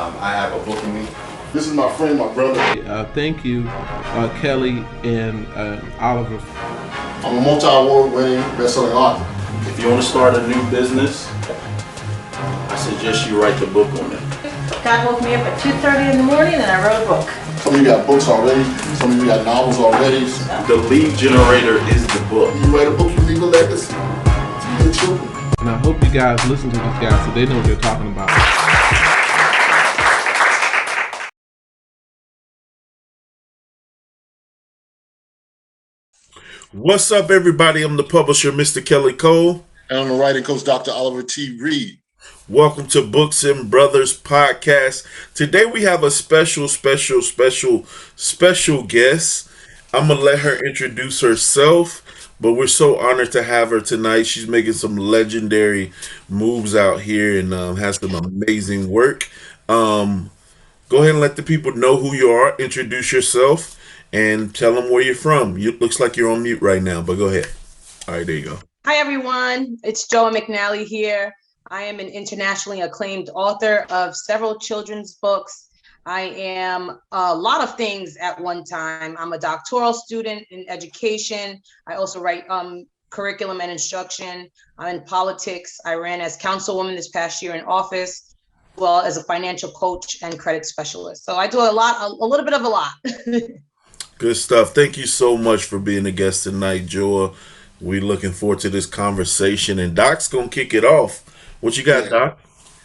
I have a book in me. This is my friend, my brother. Thank you, Kelly and Oliver. I'm a multi-award winning best-selling author. If you want to start a new business, I suggest you write the book on it. God woke me up at 2:30 in the morning and I wrote a book. Some of you got books already. Some of you got novels already. The lead generator is the book. You write a book, you leave a legacy to your children. And I hope you guys listen to these guys so they know what they're talking about. What's up, everybody? I'm the publisher, Mr. Kelly Cole. And I'm the writing coach, Dr. Oliver T. Reid. Welcome to Books-N-Brothas podcast. Today we have a special guest. I'm going to let her introduce herself, but we're so honored to have her tonight. She's making some legendary moves out here and has some amazing work. Go ahead and let the people know who you are, introduce yourself, and tell them where you're from. Looks like you're on mute right now, but go ahead. All right, there you go. Hi, everyone. It's Joa Macnalie here. I am an internationally acclaimed author of several children's books. I am a lot of things at one time. I'm a doctoral student in education. I also write curriculum and instruction. I'm in politics. I ran as councilwoman this past year in office, as well as a financial coach and credit specialist. So I do a little bit of a lot. Good stuff. Thank you so much for being a guest tonight, Joa. We're looking forward to this conversation, and Doc's going to kick it off. What you got, Doc?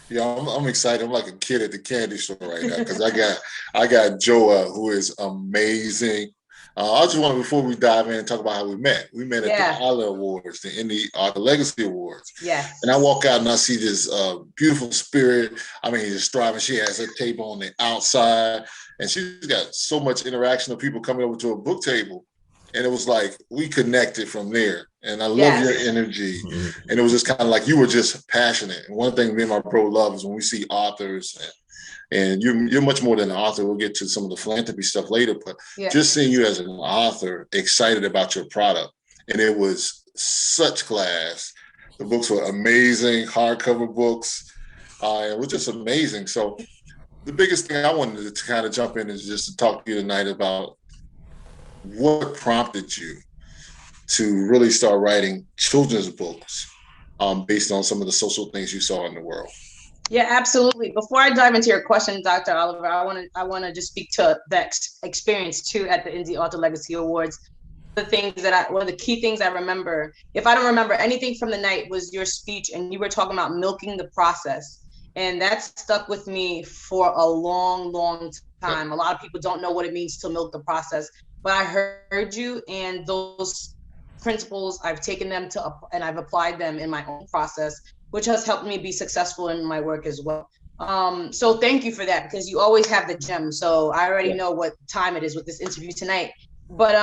Yeah, I'm excited. I'm like a kid at the candy store right now because I got Joa, who is amazing. I just want to, before we dive in, and talk about how we met. We met at the Collab Awards, the Indie Author Legacy Awards. Yeah. And I walk out and I see this beautiful spirit. I mean, he's thriving. She has her table on the outside, and she's got so much interaction of people coming over to a book table. And it was like we connected from there. And I love your energy. Mm-hmm. And it was just kind of like you were just passionate. And one thing me and my bro love is when we see authors, and you're much more than an author. We'll get to some of the philanthropy stuff later, but just seeing you as an author, excited about your product. And it was such class. The books were amazing, hardcover books. It was just amazing. So the biggest thing I wanted to kind of jump in is just to talk to you tonight about what prompted you to really start writing children's books based on some of the social things you saw in the world. Yeah, absolutely. Before I dive into your question, Dr. Oliver, I want to just speak to that experience too at the Indie Author Legacy Awards. One of the key things I remember, if I don't remember anything from the night, was your speech, and you were talking about milking the process. And that stuck with me for a long, long time. A lot of people don't know what it means to milk the process, but I heard you, and those principles, I've taken them and I've applied them in my own process, which has helped me be successful in my work as well. So thank you for that, because you always have the gem. So I already know what time it is with this interview tonight. But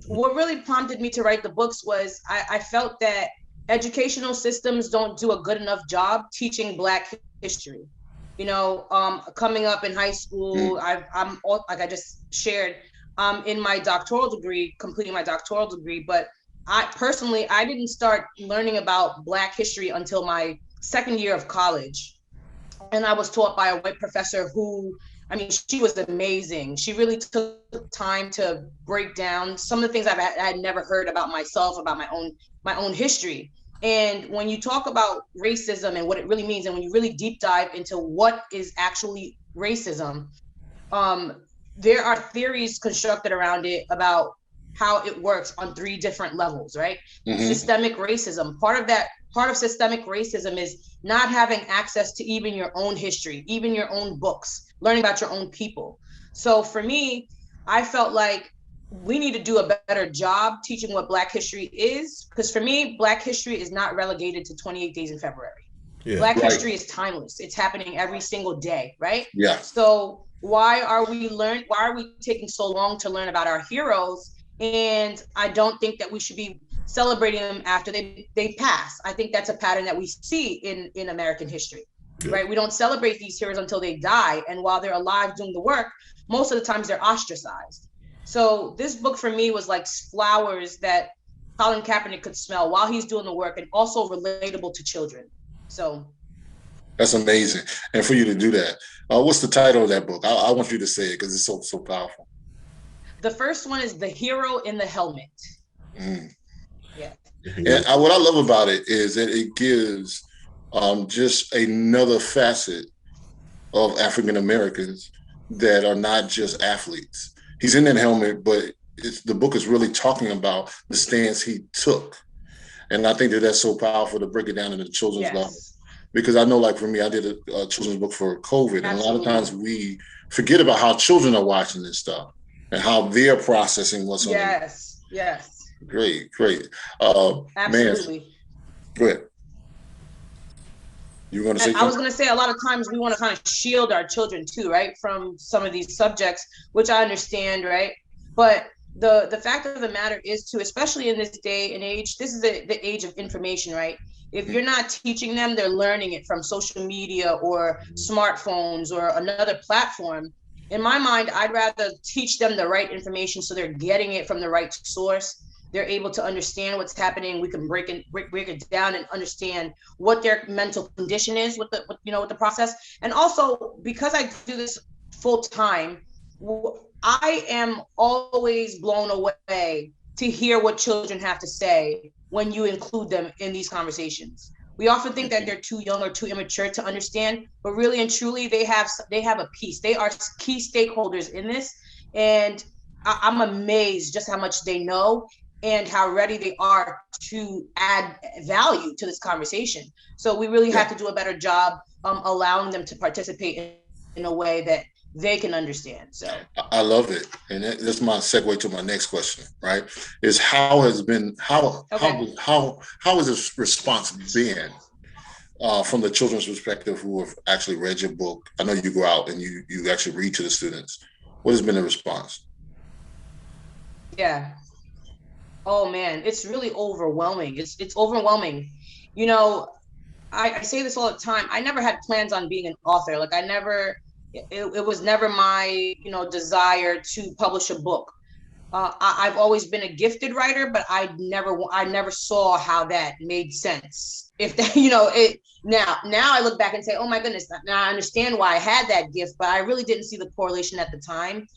what really prompted me to write the books was I felt that educational systems don't do a good enough job teaching Black history. You know, coming up in high school, I'm like I just shared, in my doctoral degree, completing my doctoral degree, but I didn't start learning about Black history until my second year of college. And I was taught by a white professor who, I mean, she was amazing. She really took time to break down some of the things I had never heard about myself, about my own history. And when you talk about racism and what it really means, and when you really deep dive into what is actually racism, there are theories constructed around it about how it works on 3 different levels, right? Mm-hmm. Systemic racism. Part of systemic racism is not having access to even your own history, even your own books, learning about your own people. So for me, I felt like we need to do a better job teaching what Black history is, because for me, Black history is not relegated to 28 days in February. Yeah, Black history is timeless. It's happening every single day, right? Yeah. So why are we taking so long to learn about our heroes? And I don't think that we should be celebrating them after they pass. I think that's a pattern that we see in American history, right? We don't celebrate these heroes until they die. And while they're alive doing the work, most of the times they're ostracized. So this book for me was like flowers that Colin Kaepernick could smell while he's doing the work, and also relatable to children. So That's amazing. And for you to do that, what's the title of that book? I want you to say it because it's so powerful. The first one is The Hero in the Helmet. Mm. Yeah. And what I love about it is that it gives just another facet of African Americans that are not just athletes. He's in that helmet, but the book is really talking about the stance he took. And I think that that's so powerful to break it down into the children's level. Because I know, like for me, I did a children's book for COVID. And a lot of times we forget about how children are watching this stuff and how they're processing what's on. Yes. Great. Absolutely. Man, go ahead. You were going to say something? I was going to say a lot of times we want to kind of shield our children too, right, from some of these subjects, which I understand, right? But the fact of the matter is too, especially in this day and age, this is the age of information, right? If you're not teaching them, they're learning it from social media or smartphones or another platform. In my mind, I'd rather teach them the right information so they're getting it from the right source. They're able to understand what's happening. We can break it down and understand what their mental condition is with the process. And also, because I do this full time, I am always blown away to hear what children have to say when you include them in these conversations. We often think that they're too young or too immature to understand, but really and truly, they have a piece. They are key stakeholders in this, and I'm amazed just how much they know and how ready they are to add value to this conversation. So we really have to do a better job allowing them to participate in a way that they can understand. So I love it, and that's my segue to my next question. Right? Is how has this response been from the children's perspective who have actually read your book? I know you go out and you actually read to the students. What has been the response? Yeah. Oh man, it's really overwhelming. It's overwhelming. You know, I say this all the time. I never had plans on being an author. Like it was never my, desire to publish a book. I've always been a gifted writer, but I never saw how that made sense. If that, now I look back and say, oh my goodness, now I understand why I had that gift, but I really didn't see the correlation at the time.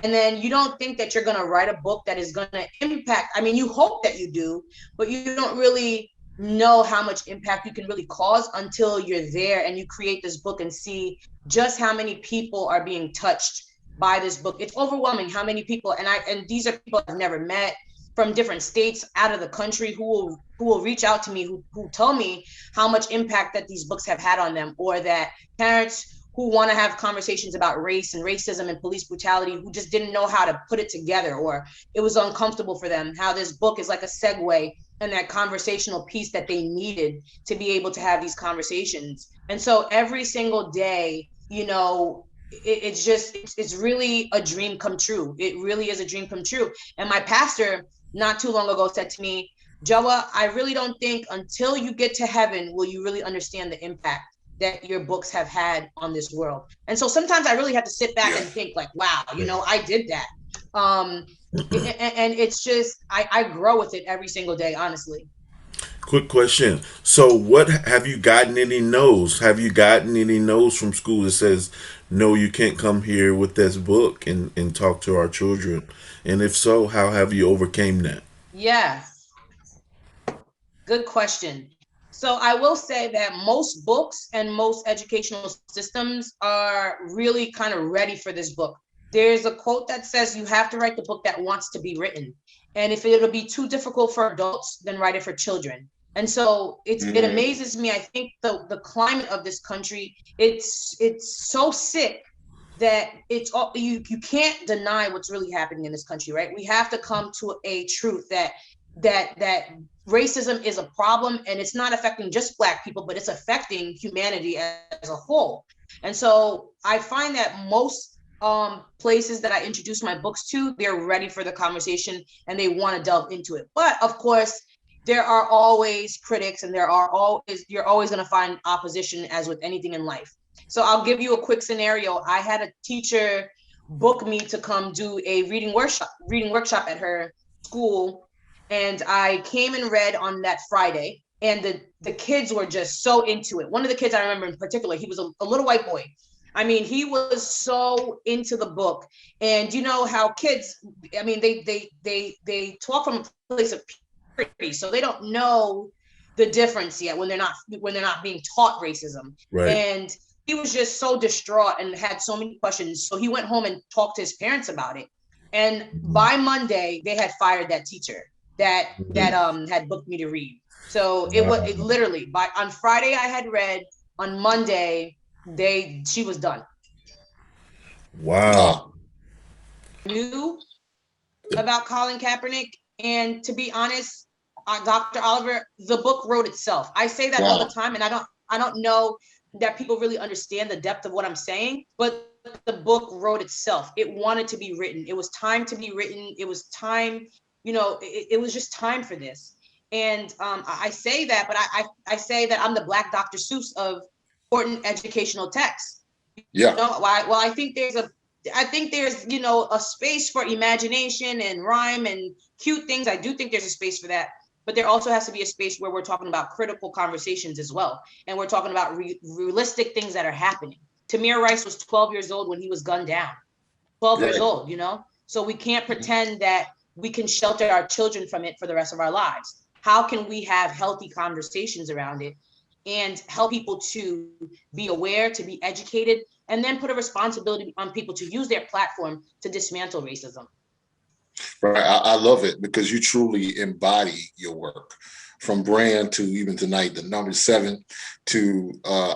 And then you don't think that you're going to write a book that is going to impact. I mean, you hope that you do, but you don't really know how much impact you can really cause until you're there and you create this book and see just how many people are being touched by this book. It's overwhelming how many people, and these are people I've never met from different states out of the country who will reach out to me, who tell me how much impact that these books have had on them, or that parents who want to have conversations about race and racism and police brutality who just didn't know how to put it together, or it was uncomfortable for them, how this book is like a segue and that conversational piece that they needed to be able to have these conversations. And so every single day, it's really a dream come true. It really is a dream come true. And my pastor not too long ago said to me, Joa, I really don't think until you get to heaven will you really understand the impact that your books have had on this world. And so sometimes I really have to sit back and think like, wow, I did that. And it's just, I grow with it every single day, honestly. Quick question. So what have you gotten any no's? Have you gotten any no's from school that says, no, you can't come here with this book and talk to our children? And if so, how have you overcame that? Yeah. Good question. So I will say that most books and most educational systems are really kind of ready for this book. There's a quote that says you have to write the book that wants to be written. And if it'll be too difficult for adults, then write it for children. And so it amazes me. I think the climate of this country, it's so sick that it's all you can't deny what's really happening in this country, right? We have to come to a truth that racism is a problem, and it's not affecting just Black people, but it's affecting humanity as a whole. And so I find that most places that I introduce my books to, they're ready for the conversation and they want to delve into it. But of course, there are always critics, and you're always going to find opposition, as with anything in life. So I'll give you a quick scenario. I had a teacher book me to come do a reading workshop at her school. And I came and read on that Friday, and the kids were just so into it. One of the kids I remember in particular, he was a little white boy. I mean, he was so into the book. And you know how kids, I mean, they talk from a place of purity, so they don't know the difference yet when they're not being taught racism. Right. And he was just so distraught and had so many questions. So he went home and talked to his parents about it. And by Monday, they had fired that teacher that had booked me to read. So it literally on Friday I had read, on Monday she was done. Wow. Knew about Colin Kaepernick, and to be honest, Dr. Oliver, the book wrote itself. I say that all the time, and I don't know that people really understand the depth of what I'm saying, but the book wrote itself. It wanted to be written. It was time to be written. It was time, it was just time for this. And I say that, but I say that I'm the Black Dr. Seuss of important educational texts. Yeah. Well, I think there's a space for imagination and rhyme and cute things. I do think there's a space for that, but there also has to be a space where we're talking about critical conversations as well, and we're talking about realistic things that are happening. Tamir Rice was 12 years old when he was gunned down. 12 years old, so we can't pretend that we can shelter our children from it for the rest of our lives. How can we have healthy conversations around it and help people to be aware, to be educated, and then put a responsibility on people to use their platform to dismantle racism? Right. I love it because you truly embody your work, from brand to even tonight, the number 7 to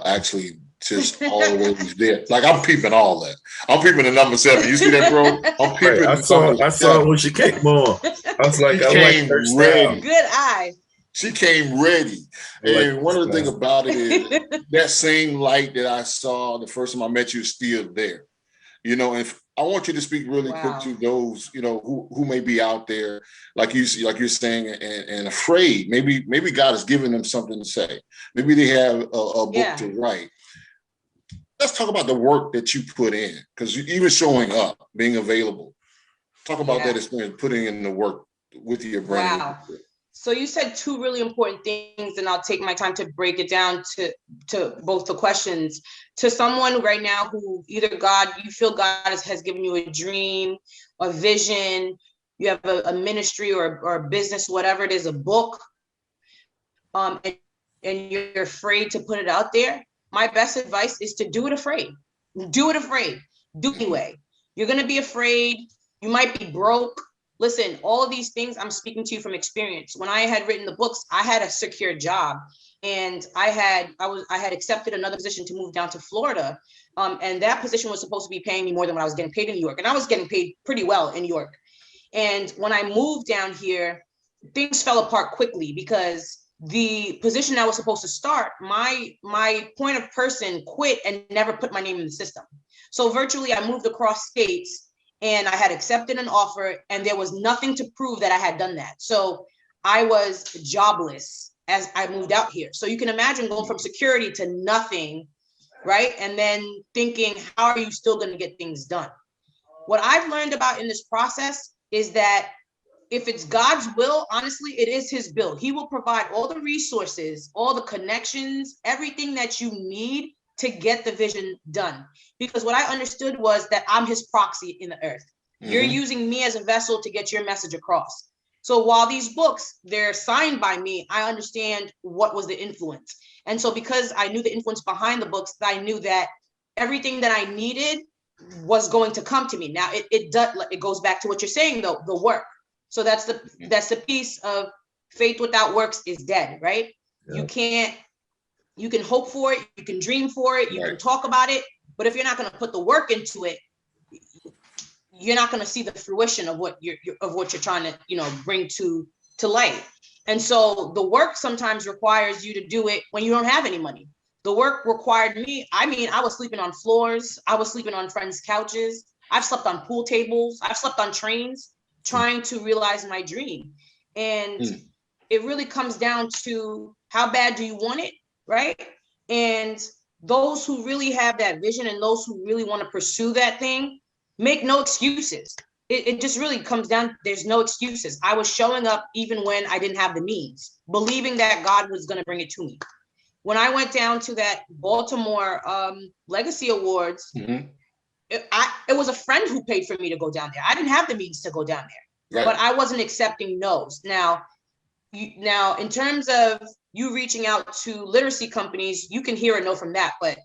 actually just always there. Like, I'm peeping all that. I'm peeping the number 7. You see that, bro? I'm peeping. Right. I saw it when she came on. I was like, I like her style. Good eye. She came ready. And one of the things about it is that same light that I saw the first time I met you is still there. And I want you to speak really quick to those, who may be out there, like you're saying, and afraid. Maybe God has given them something to say. Maybe they have a book to write. Let's talk about the work that you put in, because even showing up, being available. Talk about that experience, putting in the work with your brand. Wow. So you said 2 really important things, and I'll take my time to break it down to both the questions. To someone right now who either you feel God has given you a dream, a vision, you have a ministry or a business, whatever it is, a book, and you're afraid to put it out there. My best advice is to do it afraid. Do it afraid. Do it anyway. You're going to be afraid. You might be broke. Listen, all of these things, I'm speaking to you from experience. When I had written the books, I had a secure job, and I had accepted another position to move down to Florida. And that position was supposed to be paying me more than what I was getting paid in New York. And I was getting paid pretty well in New York. And when I moved down here, things fell apart quickly because the position I was supposed to start, my point of person quit and never put my name in the system. So virtually I moved across states, and I had accepted an offer, and there was nothing to prove that I had done that. So I was jobless as I moved out here. So you can imagine going from security to nothing, right? And then thinking, how are you still going to get things done? What I've learned about in this process is that if it's God's will, honestly, it is his will. He will provide all the resources, all the connections, everything that you need to get the vision done. Because what I understood was that I'm his proxy in the earth. Mm-hmm. You're using me as a vessel to get your message across. So while these books, they're signed by me, I understand what was the influence. And so because I knew the influence behind the books, I knew that everything that I needed was going to come to me. Now it goes back to what you're saying though, the work. So that's the piece of faith without works is dead, right? Yeah. You can hope for it, you can dream for it, you can talk about it, but if you're not going to put the work into it, you're not going to see the fruition of what you're trying to, bring to light. And so the work sometimes requires you to do it when you don't have any money. The work required me. I mean, I was sleeping on floors. I was sleeping on friends' couches. I've slept on pool tables. I've slept on trains trying to realize my dream. And it really comes down to how bad do you want it, right? And those who really have that vision and those who really want to pursue that thing, make no excuses. it just really comes down, there's no excuses. I was showing up even when I didn't have the means, believing that God was going to bring it to me. When I went down to that Baltimore Legacy Awards, it was a friend who paid for me to go down there. I didn't have the means to go down there, but I wasn't accepting no's. Now, in terms of you reaching out to literacy companies, you can hear a no from that, but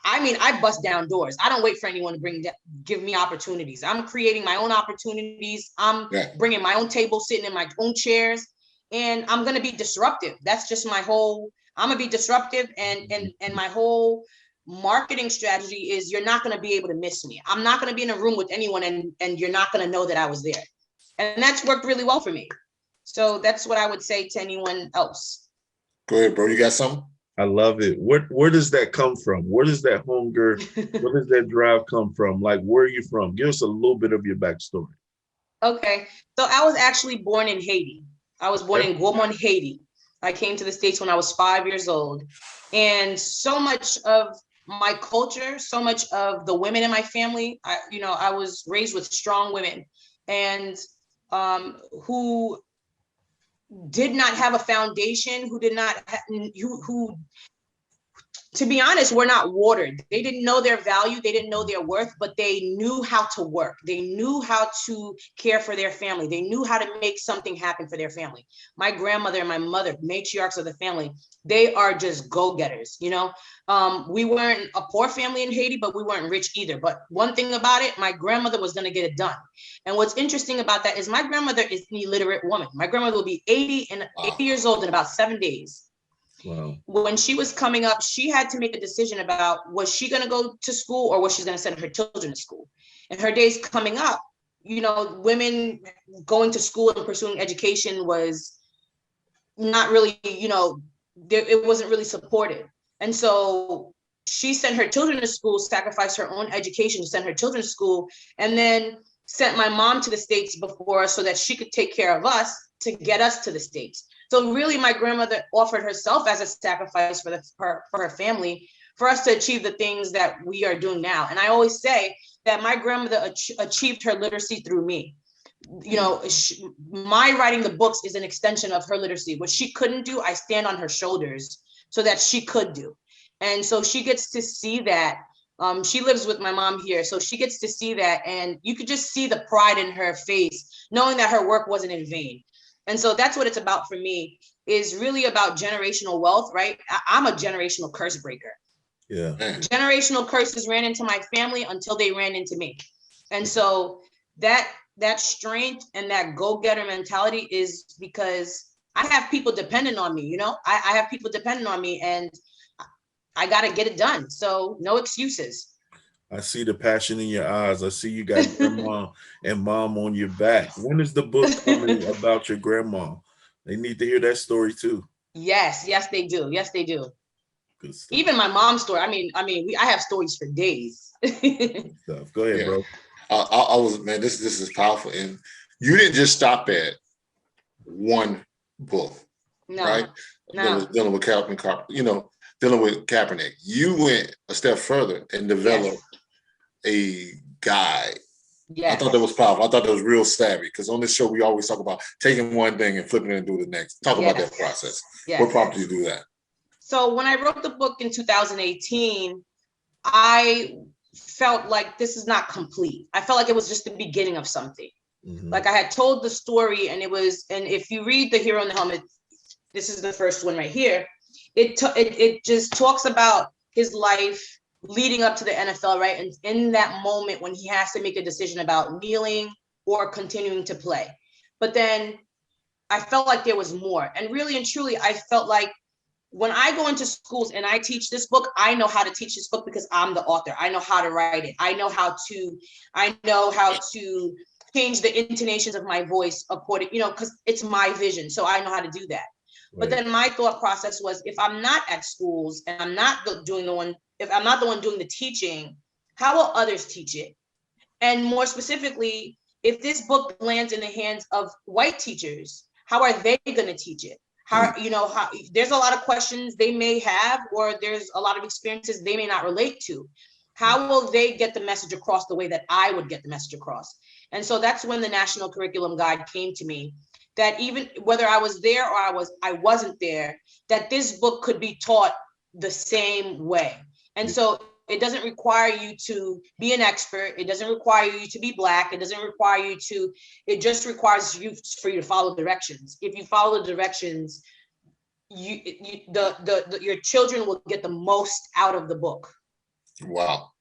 I mean, I bust down doors. I don't wait for anyone to give me opportunities. I'm creating my own opportunities. I'm bringing my own table, sitting in my own chairs, and I'm going to be disruptive. That's just my whole, I'm going to be disruptive. And my whole marketing strategy is you're not going to be able to miss me. I'm not going to be in a room with anyone and you're not going to know that I was there. And that's worked really well for me. So that's what I would say to anyone else. Go ahead, bro. You got something? I love it. Where does that come from? Where does that hunger, where does that drive come from? Like, where are you from? Give us a little bit of your backstory. Okay. So I was actually born in Haiti. I was born in Guamon, Haiti. I came to the States when I was 5 years old. And so much of my culture, so much of the women in my family, I was raised with strong women and who did not have a foundation, who to be honest, were not watered. They didn't know their value. They didn't know their worth, but they knew how to work. They knew how to care for their family. They knew how to make something happen for their family. My grandmother and my mother, matriarchs of the family, they are just go-getters, We weren't a poor family in Haiti, but we weren't rich either. But one thing about it, my grandmother was going to get it done. And what's interesting about that is my grandmother is an illiterate woman. My grandmother will be 80 years old in about 7 days. Wow. When she was coming up, she had to make a decision about, was she going to go to school or was she going to send her children to school? And her days coming up, women going to school and pursuing education was not really, it wasn't really supported. And so she sent her children to school, sacrificed her own education to send her children to school, and then sent my mom to the States before so that she could take care of us to get us to the States. So really, my grandmother offered herself as a sacrifice for her family, for us to achieve the things that we are doing now. And I always say that my grandmother achieved her literacy through me. My writing the books is an extension of her literacy. What she couldn't do, I stand on her shoulders so that she could do. And so she gets to see that. She lives with my mom here, so she gets to see that. And you could just see the pride in her face, knowing that her work wasn't in vain. And so that's what it's about for me, is really about generational wealth, right? I'm a generational curse breaker. Yeah. Generational curses ran into my family until they ran into me. And so that strength and that go-getter mentality is because I have people dependent on me, I have people dependent on me and I got to get it done. So no excuses. I see the passion in your eyes. I see you got grandma and mom on your back. When is the book coming about your grandma? They need to hear that story too. Yes, they do. Yes, they do. Good stuff. Even my mom's story. I have stories for days. Good stuff. Go ahead, bro. I was, man, this is powerful. And you didn't just stop at one book, right? No. Dealing with dealing with Kaepernick. You went a step further and developed a guide. Yes. I thought that was powerful. I thought that was real savvy, because on this show, we always talk about taking one thing and flipping it and doing the next. Talk about that process. Yes. What prompted you to do that? So when I wrote the book in 2018, I felt like this is not complete. I felt like it was just the beginning of something. Mm-hmm. Like I had told the story and if you read The Hero in the Helmet, this is the first one right here. It just talks about his life leading up to the NFL, right? And in that moment when he has to make a decision about kneeling or continuing to play. But then I felt like there was more. And really and truly, I felt like when I go into schools and I teach this book, I know how to teach this book because I'm the author. I know how to write it. I know how to change the intonations of my voice according, because it's my vision. So I know how to do that. Right. But then my thought process was, if I'm not at schools and I'm not doing if I'm not the one doing the teaching, how will others teach it? And more specifically, if this book lands in the hands of white teachers, how are they going to teach it? How there's a lot of questions they may have, or there's a lot of experiences they may not relate to. How will they get the message across the way that I would get the message across? And so that's when the National Curriculum Guide came to me, that even whether I was there or I wasn't there, that this book could be taught the same way. And so it doesn't require you to be an expert. It doesn't require you to be Black. It doesn't require you to, it just requires you for you to follow directions. If you follow the directions, your children will get the most out of the book. Wow.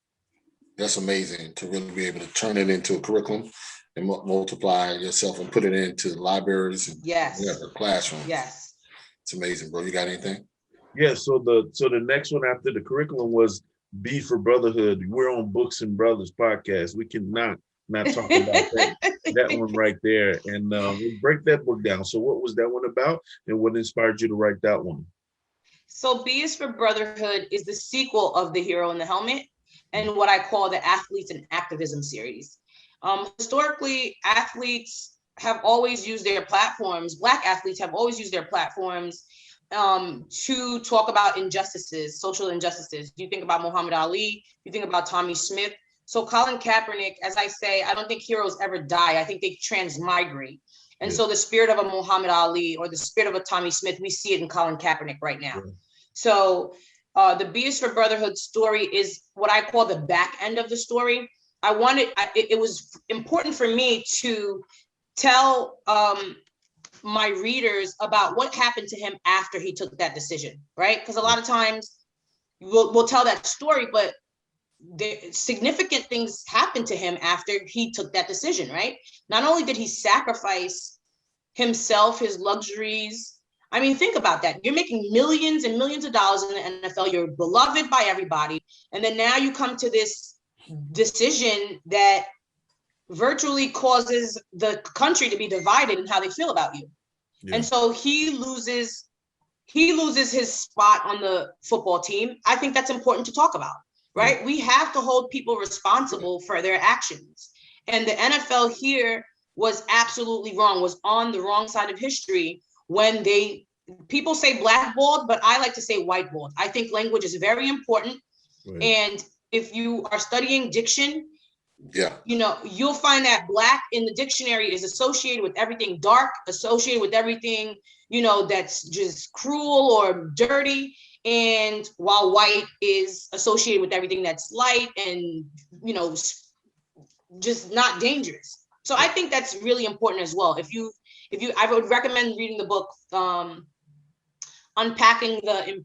That's amazing to really be able to turn it into a curriculum and multiply yourself and put it into libraries and classrooms. Yes. It's amazing, bro. You got anything? Yeah, so the next one after the curriculum was B for Brotherhood. We're on Books-N-Brothas podcast. We cannot not talk about that one right there. And we'll break that book down. So what was that one about, and what inspired you to write that one? So B is for Brotherhood is the sequel of The Hero and the Helmet, and what I call the Athletes and Activism series. Historically, athletes have always used their platforms, Black athletes have always used their platforms to talk about injustices, social injustices. You think about Muhammad Ali, you think about Tommy Smith. So Colin Kaepernick, as I say, I don't think heroes ever die. I think they transmigrate. And so the spirit of a Muhammad Ali or the spirit of a Tommy Smith, we see it in Colin Kaepernick right now. So the B is for Brotherhood story is what I call the back end of the story. It was important for me to tell my readers about what happened to him after he took that decision, right? Because a lot of times we'll tell that story, but the significant things happened to him after he took that decision, right? Not only did he sacrifice himself, his luxuries. I mean, think about that. You're making millions and millions of dollars in the NFL. You're beloved by everybody. And then now you come to this decision that virtually causes the country to be divided in how they feel about you. And so he loses his spot on the football team. I think that's important to talk about, right? We have to hold people responsible for their actions. And the NFL here was absolutely wrong, was on the wrong side of history when people say blackballed, but I like to say whiteballed. I think language is very important. And if you are studying diction, you'll find that Black in the dictionary is associated with everything dark, associated with everything, that's just cruel or dirty. And while white is associated with everything that's light and, just not dangerous. So I think that's really important as well. I would recommend reading the book, Unpacking the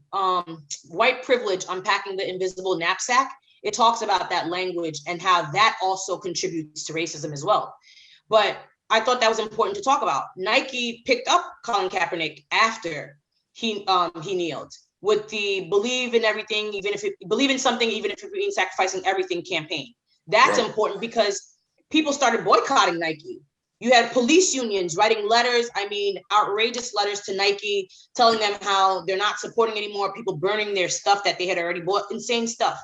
White Privilege, Unpacking the Invisible Knapsack. It talks about that language and how that also contributes to racism as well. But I thought that was important to talk about. Nike picked up Colin Kaepernick after he kneeled with the believe in everything, believe in something, even if it means sacrificing everything campaign. That's important because people started boycotting Nike. You had police unions writing letters, outrageous letters to Nike, telling them how they're not supporting anymore, people burning their stuff that they had already bought, insane stuff.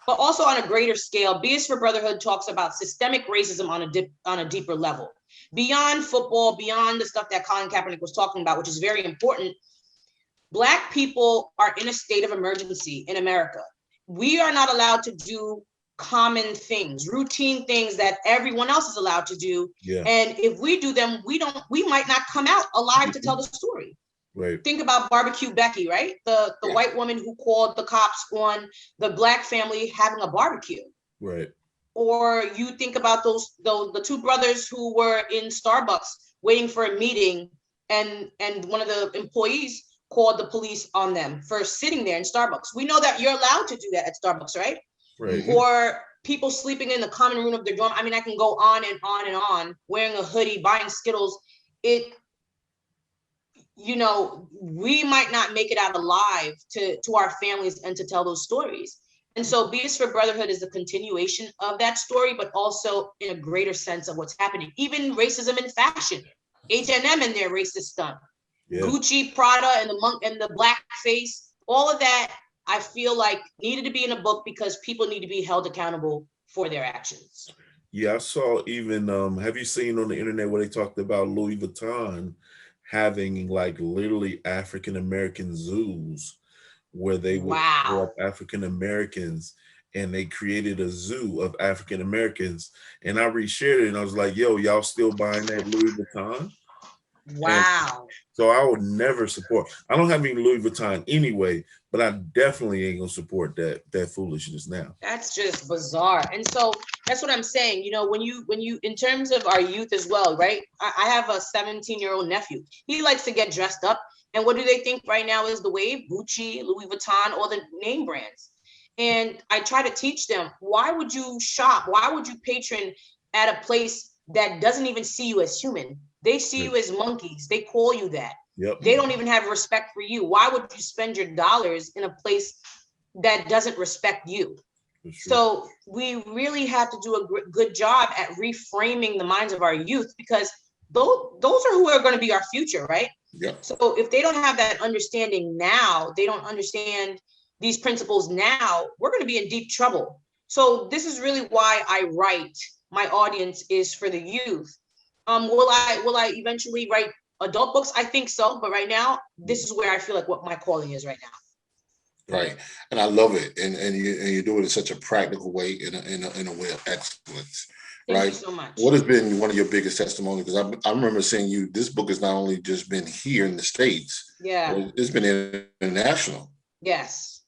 But also on a greater scale, B is for Brotherhood talks about systemic racism on a deeper level. Beyond football, beyond the stuff that Colin Kaepernick was talking about, which is very important, Black people are in a state of emergency in America. We are not allowed to do common things, routine things that everyone else is allowed to do. And if we do them, we might not come out alive to tell the story. Think about Barbecue Becky, right? The white woman who called the cops on the Black family having a barbecue. Or you think about the two brothers who were in Starbucks waiting for a meeting, and one of the employees called the police on them for sitting there in Starbucks. We know that you're allowed to do that at Starbucks, right? Or people sleeping in the common room of their dorm. I can go on and on and on, wearing a hoodie, buying Skittles. We might not make it out alive to our families and to tell those stories. And so B is for Brotherhood is a continuation of that story, but also in a greater sense of what's happening. Even racism in fashion, H&M and their racist stunt, Gucci, Prada, and the monk and the black face, all of that I feel like needed to be in a book because people need to be held accountable for their actions. I saw even, have you seen on the internet where they talked about Louis Vuitton having like literally African-American zoos where they would grow up African-Americans and they created a zoo of African Americans. And I reshared it, and I was like, "Yo, y'all still buying that Louis Vuitton?" And Wow. so I would never support. I don't have any Louis Vuitton anyway, but I definitely ain't gonna support that foolishness now. That's just bizarre. And so that's what I'm saying. You know, when you in terms of our youth as well, right? I have a 17-year-old nephew. He likes to get dressed up. And what do they think right now is the wave? Gucci, Louis Vuitton, all the name brands. And I try to teach them, why would you shop? Why would you patron at a place that doesn't even see you as human? They see you as monkeys. They call you that. Yep. They don't even have respect for you. Why would you spend your dollars in a place that doesn't respect you? So we really have to do a good job at reframing the minds of our youth, because those are who are going to be our future, right? Yeah. So if they don't have that understanding now, they don't understand these principles now, we're going to be in deep trouble. So this is really why I write. My audience is for the youth. Will I eventually write adult books? I think so, but right now, this is where I feel like what my calling is right now. Right, and I love it, and you do it in such a practical way, in a way of excellence. Thank you so much. What has been one of your biggest testimonies? Because I remember seeing you. This book has not only just been here in the States. Yeah, it's been international. Yes,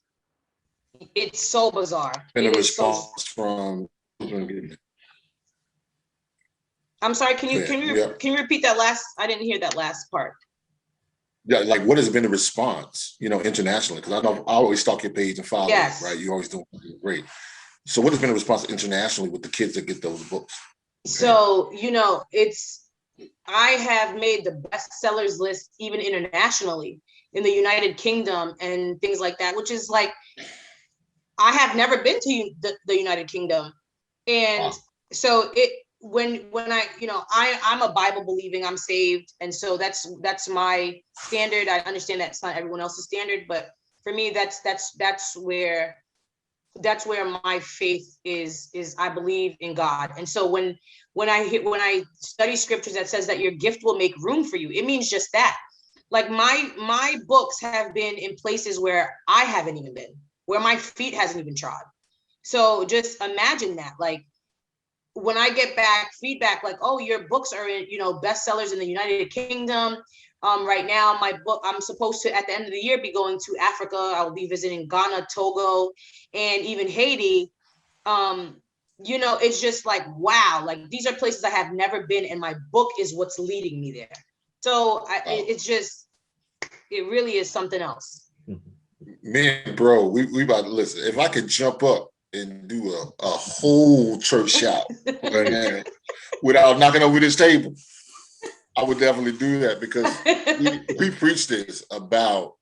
it's so bizarre. And a response from. I'm sorry. Can you repeat that last? I didn't hear that last part. Yeah, like what has been the response, internationally? Because I know I always stalk your page and follow it, right? You always doing great. So what has been the response internationally with the kids that get those books? So, I have made the bestsellers list even internationally in the United Kingdom and things like that, which is like, I have never been to the United Kingdom. And so when I, I'm a Bible believing, I'm saved. And so that's my standard. I understand that's not everyone else's standard, but for me, that's where my faith is I believe in God. And so when I study scriptures that says that your gift will make room for you, it means just that. Like my books have been in places where I haven't even been, where my feet hasn't even trod. So just imagine that, like, when I get back feedback, like, oh, your books are in, bestsellers in the United Kingdom. Right now, my book, I'm supposed to, at the end of the year, be going to Africa. I will be visiting Ghana, Togo, and even Haiti. It's just like, wow, like these are places I have never been, and my book is what's leading me there. So it really is something else. Man, bro, we about to listen. If I could jump up and do a whole church shout without knocking over this table, I would definitely do that, because we preach this about,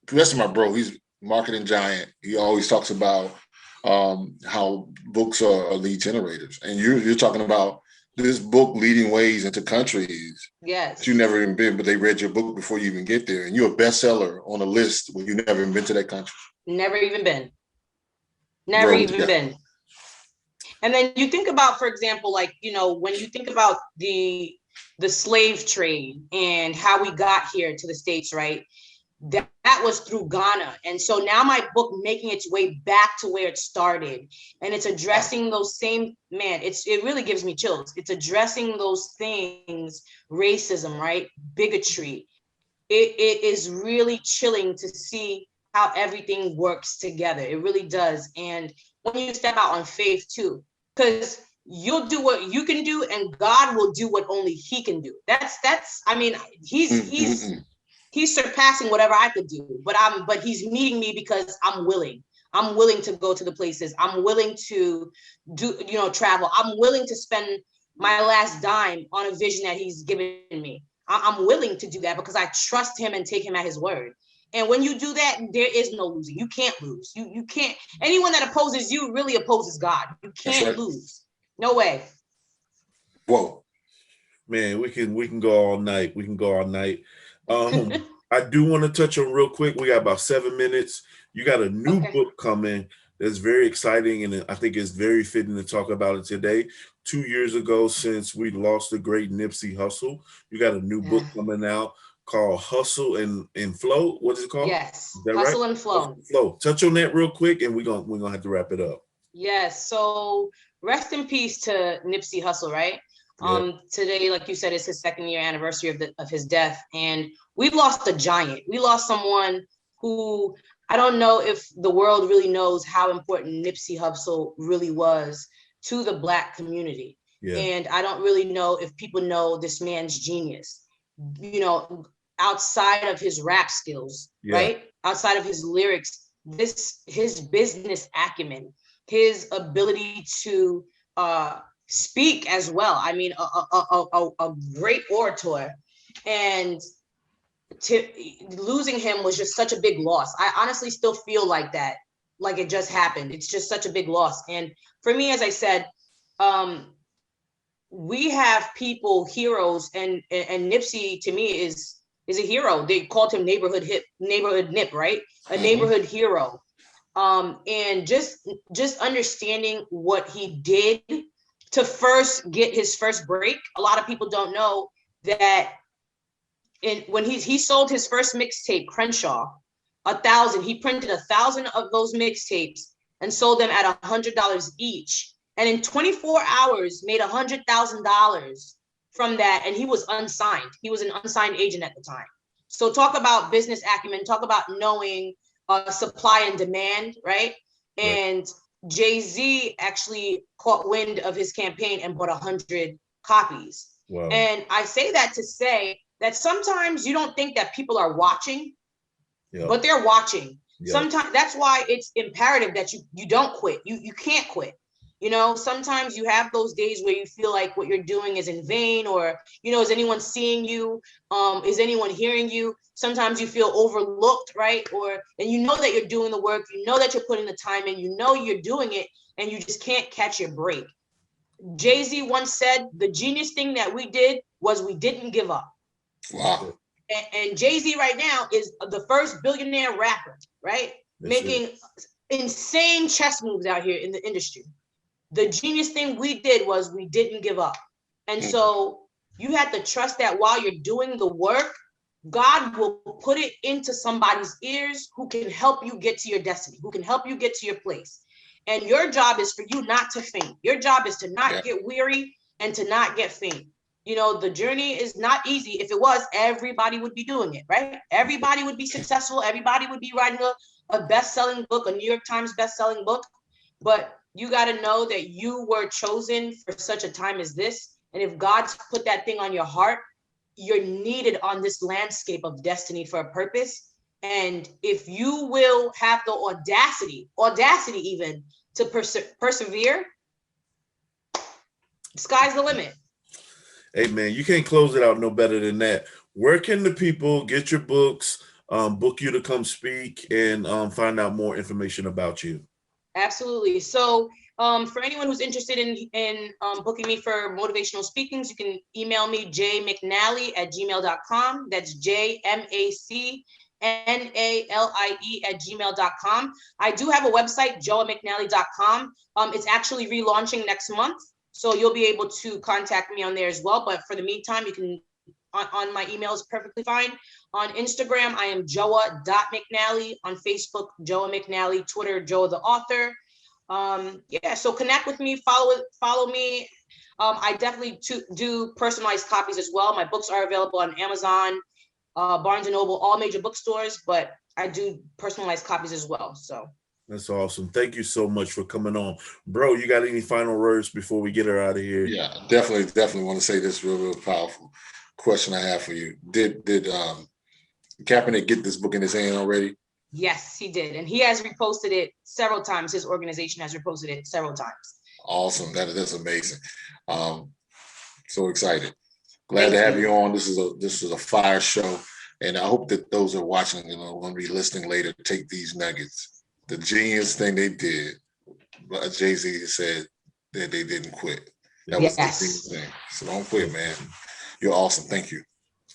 especially my bro, he's marketing giant. He always talks about how books are lead generators. And you're talking about this book leading ways into countries that you never even been, but they read your book before you even get there. And you're a bestseller on a list when you never even been to that country. Never even been. Never even been. And then you think about, for example, like, when you think about the slave trade and how we got here to the States, right? That was through Ghana. And so now my book making its way back to where it started, and it's addressing those same, it really gives me chills. It's addressing those things, racism, right? Bigotry. It is really chilling to see how everything works together. It really does. And when you step out on faith too, because you'll do what you can do and God will do what only he can do. He's surpassing whatever I could do, but he's meeting me because I'm willing to go to the places. I'm willing to do, travel. I'm willing to spend my last dime on a vision that he's given me. I'm willing to do that because I trust him and take him at his word. And when you do that, there is no losing. You can't lose. You can't. Anyone that opposes you really opposes God. You can't lose. No way. Whoa. Man, we can go all night. We can go all night. I do want to touch on real quick. We got about 7 minutes. You got a new book coming that's very exciting, and I think it's very fitting to talk about it today. 2 years ago, since we lost the great Nipsey Hussle, you got a new book coming out called Hustle and Flow. What is it called? Yes, is that Hustle right? and Flow. Flow. Touch on that real quick, and we're gonna have to wrap it up. Yes. So rest in peace to Nipsey Hussle, right? Yeah. Today, like you said, is his 2nd year anniversary of his death. And we lost a giant. We lost someone who, I don't know if the world really knows how important Nipsey Hussle really was to the Black community. Yeah. And I don't really know if people know this man's genius, you know, outside of his rap skills, right? Outside of his lyrics, his business acumen, his ability to speak as well. I mean, a great orator, and losing him was just such a big loss. I honestly still feel like that, like it just happened. It's just such a big loss. And for me, as I said, we have people, heroes, and Nipsey to me is a hero. They called him neighborhood Nip, right? A neighborhood hero. And just understanding what he did to first get his first break. A lot of people don't know that when he sold his first mixtape, Crenshaw, 1,000. He printed 1,000 of those mixtapes and sold them at $100 each. And in 24 hours, made $100,000 from that. And he was unsigned. He was an unsigned agent at the time. So talk about business acumen. Talk about knowing supply and demand, right? And Jay-Z actually caught wind of his campaign and bought 100 copies. Wow. And I say that to say that sometimes you don't think that people are watching, but they're watching. Sometimes that's why it's imperative that you don't quit. You can't quit. You know, sometimes you have those days where you feel like what you're doing is in vain, or, you know, is anyone seeing you? Is anyone hearing you? Sometimes you feel overlooked, right? And you know that you're doing the work, you know that you're putting the time in, you know you're doing it, and you just can't catch your break. Jay-Z once said, the genius thing that we did was we didn't give up. Wow. And Jay-Z right now is the first billionaire rapper, right? Making insane chess moves out here in the industry. The genius thing we did was we didn't give up. And so you have to trust that while you're doing the work, God will put it into somebody's ears who can help you get to your destiny, who can help you get to your place. And your job is for you not to faint. Your job is to not get weary and to not get faint. You know, the journey is not easy. If it was, everybody would be doing it, right? Everybody would be successful. Everybody would be writing a best-selling book, a New York Times best-selling book. But you got to know that you were chosen for such a time as this. And if God's put that thing on your heart, you're needed on this landscape of destiny for a purpose. And if you will have the audacity even to persevere, sky's the limit. Hey man, you can't close it out no better than that. Where can the people get your books, book you to come speak, and find out more information about you? Absolutely. So for anyone who's interested in booking me for motivational speakings, you can email me jmacnalie@gmail.com. That's JMACNALIE@gmail.com. I do have a website, joamacnalie.com. It's actually relaunching next month, so you'll be able to contact me on there as well. But for the meantime, you can on my email is perfectly fine. On Instagram, I am joa.macnalie. On Facebook, Joa Macnalie. Twitter, Joa the author. So connect with me, follow me. I definitely do personalized copies as well. My books are available on Amazon, Barnes & Noble, all major bookstores, but I do personalized copies as well. So that's awesome. Thank you so much for coming on. Bro, you got any final words before we get her out of here? Yeah, definitely want to say this real powerful question I have for you. Did Kaepernick get this book in his hand already? Yes, he did. And he has reposted it several times. His organization has reposted it several times. Awesome. That's amazing. So excited. Glad to have you on. This is a fire show. And I hope that those who are watching, going to be listening later, take these nuggets. The genius thing they did, Jay-Z said that they didn't quit. That was the genius thing. So don't quit, man. You're awesome. Thank you.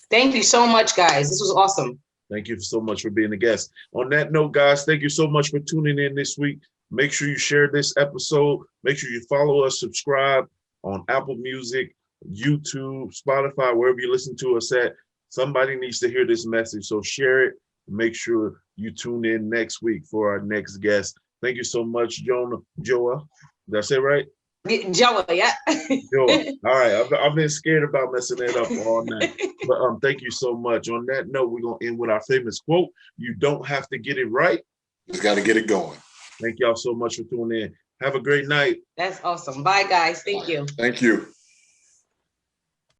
Thank you so much, guys. This was awesome. Thank you so much for being a guest. On that note, guys, thank you so much for tuning in this week. Make sure you share this episode. Make sure you follow us, subscribe on Apple Music, YouTube, Spotify, wherever you listen to us at. Somebody needs to hear this message, so share it. Make sure you tune in next week for our next guest. Thank you so much, Joa. Did I say it right? Joa, yeah. Joa. All right. I've been scared about messing that up all night. But thank you so much. On that note, we're gonna end with our famous quote. You don't have to get it right. Just got to get it going. Thank y'all so much for tuning in. Have a great night. That's awesome. Bye, guys. Thank you. Thank you.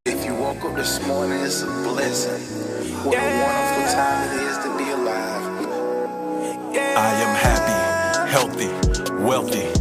If you woke up this morning, it's a blessing. What a wonderful time it is to be alive. I am happy, healthy, wealthy.